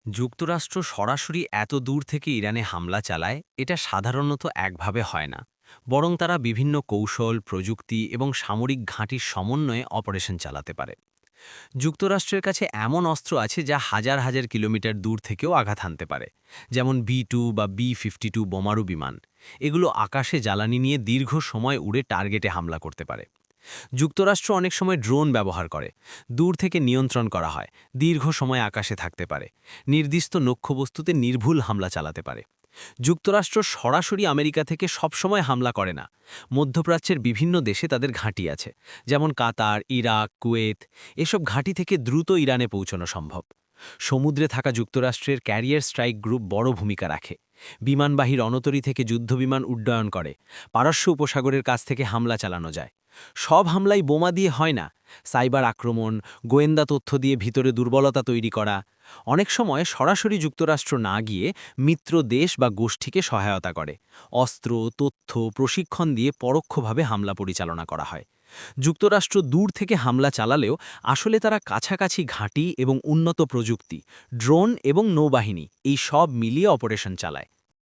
যুক্তরাষ্ট্র সরাসরি এত দূর থেকে ইরানে হামলা চালায় এটা সাধারণত একভাবে হয় না, বরং তারা বিভিন্ন কৌশল, প্রযুক্তি এবং সামরিক ঘাঁটির সমন্বয়ে অপারেশন চালাতে পারে। যুক্তরাষ্ট্রের কাছে এমন অস্ত্র আছে যা হাজার হাজার কিলোমিটার দূর থেকেও আঘাত হানতে পারে, যেমন B-2 বা B-52 বোমারু বিমান। এগুলো আকাশে জ্বালানি নিয়ে দীর্ঘ সময় উড়ে টার্গেটে হামলা করতে পারে। যুক্তরাষ্ট্র অনেক সময় ড্রোন ব্যবহার করে, দূর থেকে নিয়ন্ত্রণ করা হয়, দীর্ঘ সময় আকাশে থাকতে পারে, নির্দিষ্ট লক্ষ্যবস্তুতে নির্ভুল হামলা চালাতে পারে। যুক্তরাষ্ট্র সরাসরি আমেরিকা থেকে সবসময় হামলা করে না। মধ্যপ্রাচ্যের বিভিন্ন দেশে তাদের ঘাঁটি আছে, যেমন কাতার, ইরাক, কুয়েত। এসব ঘাঁটি থেকে দ্রুত ইরানে পৌঁছানো সম্ভব। সমুদ্রে থাকা যুক্তরাষ্ট্রের ক্যারিয়ার স্ট্রাইক গ্রুপ বড় ভূমিকা রাখে। বিমানবাহী রণতরী থেকে যুদ্ধবিমান উড্ডয়ন করে, পারস্য উপসাগরের কাছ থেকে হামলা চালানো যায়। সব হামলাই বোমা দিয়ে হয় না। সাইবার আক্রমণ, গোয়েন্দা তথ্য দিয়ে ভিতরে দুর্বলতা তৈরি করা। অনেক সময় সরাসরি যুক্তরাষ্ট্র না গিয়ে মিত্র দেশ বা গোষ্ঠীকে সহায়তা করে। অস্ত্র, তথ্য, প্রশিক্ষণ দিয়ে পরোক্ষভাবে হামলা পরিচালনা করা হয়। যুক্তরাষ্ট্র দূর থেকে হামলা চালালেও আসলে তারা কাছাকাছি ঘাঁটি এবং উন্নত প্রযুক্তি, ড্রোন এবং নৌবাহিনী এই সব মিলিয়ে অপারেশন চালায়।